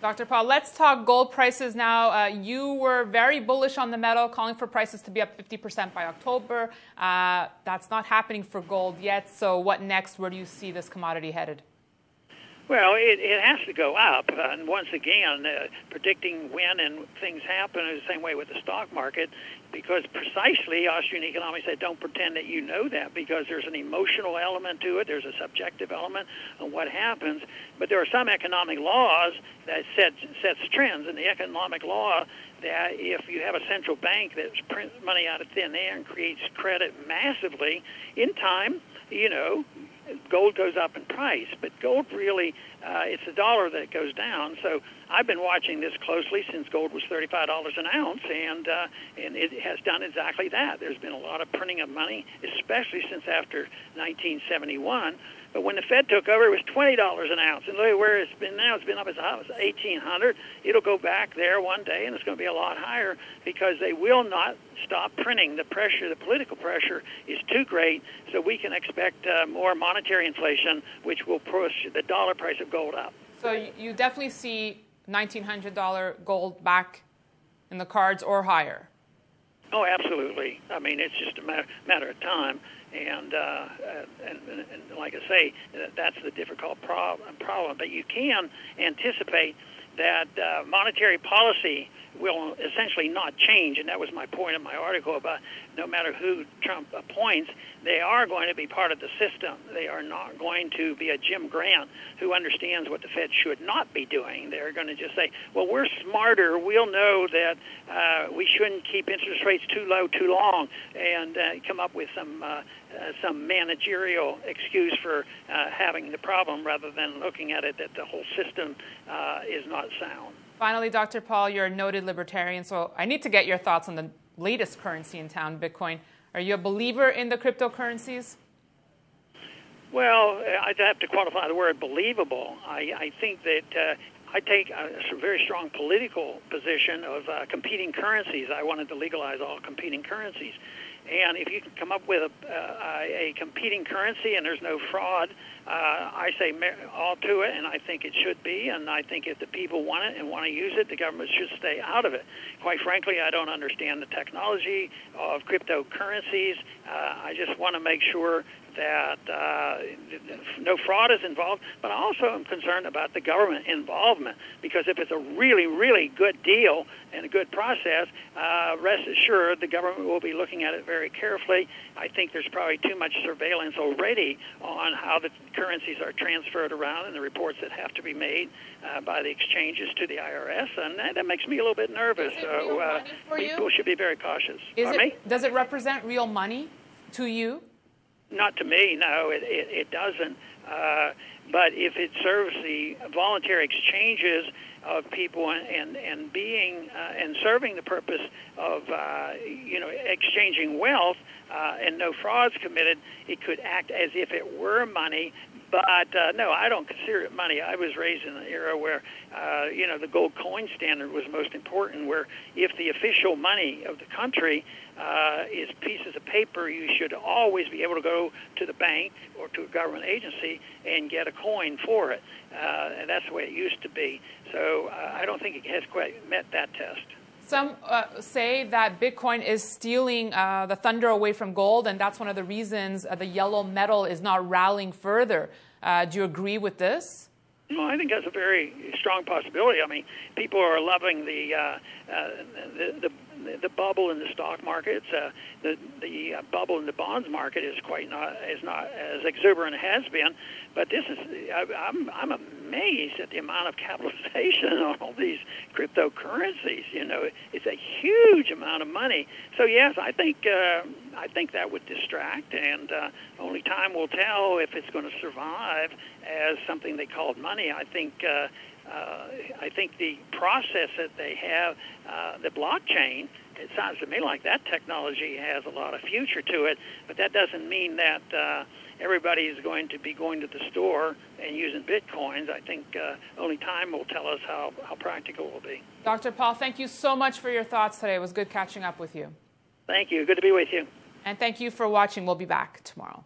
Dr. Paul, let's talk gold prices now. You were very bullish on the metal, calling for prices to be up 50% by October. That's not happening for gold yet. So what next? Where do you see this commodity headed? Well, it has to go up. And once again, predicting when and things happen is the same way with the stock market, because precisely Austrian economics said don't pretend that you know that, because there's an emotional element to it, there's a subjective element of what happens. But there are some economic laws that sets trends, and the economic law that if you have a central bank that prints money out of thin air and creates credit massively, in time, gold goes up in price. But gold really, it's the dollar that goes down. So I've been watching this closely since gold was $35 an ounce, and it has done exactly that. There's been a lot of printing of money, especially since after 1971. But when the Fed took over, it was $20 an ounce. And look at where it's been now. It's been up as high as $1,800. It'll go back there one day, and it's going to be a lot higher because they will not stop printing. The pressure, the political pressure, is too great, so we can expect more monetary inflation, which will push the dollar price of gold up. So you definitely see $1,900 gold back in the cards or higher? Oh, absolutely. I mean, it's just a matter of time. And like I say, that's the difficult problem. But you can anticipate that monetary policy will essentially not change, and that was my point in my article about no matter who Trump appoints, they are going to be part of the system. They are not going to be a Jim Grant who understands what the Fed should not be doing. They're going to just say, well, we're smarter. We'll know that we shouldn't keep interest rates too low too long, and come up with some managerial excuse for having the problem rather than looking at it that the whole system is not sound. Finally, Dr. Paul, you're a noted libertarian, so I need to get your thoughts on the latest currency in town, Bitcoin. Are you a believer in the cryptocurrencies? Well, I'd have to qualify the word believable. I think that I take a very strong political position of competing currencies. I wanted to legalize all competing currencies. And if you can come up with a competing currency and there's no fraud, I say all to it, and I think it should be. And I think if the people want it and want to use it, the government should stay out of it. Quite frankly, I don't understand the technology of cryptocurrencies. I just want to make sure that no fraud is involved, but I also am concerned about the government involvement, because if it's a really, really good deal and a good process, rest assured the government will be looking at it very carefully. I think there's probably too much surveillance already on how the currencies are transferred around and the reports that have to be made by the exchanges to the IRS, and that makes me a little bit nervous. So people should be very cautious. Does it represent real money to you? Not to me, no, it doesn't. But if it serves the voluntary exchanges of people and being and serving the purpose of exchanging wealth and no frauds committed, it could act as if it were money. But no, I don't consider it money. I was raised in an era where the gold coin standard was most important, where if the official money of the country is pieces of paper, you should always be able to go to the bank or to a government agency and get a coin for it. And that's the way it used to be. So I don't think it has quite met that test. Some say that Bitcoin is stealing the thunder away from gold, and that's one of the reasons the yellow metal is not rallying further. Do you agree with this? Well, I think that's a very strong possibility. I mean, people are loving the bubble in the stock markets. The bubble in the bonds market is not as exuberant as it has been. But this is I'm amazed at the amount of capitalization on all these cryptocurrencies. It's a huge amount of money. So yes, I think that would distract, and only time will tell if it's going to survive as something they called money. I think the process that they have, the blockchain, it sounds to me like that technology has a lot of future to it, but that doesn't mean that everybody is going to be going to the store and using Bitcoins. I think only time will tell us how practical it will be. Dr. Paul, thank you so much for your thoughts today. It was good catching up with you. Thank you. Good to be with you. And thank you for watching. We'll be back tomorrow.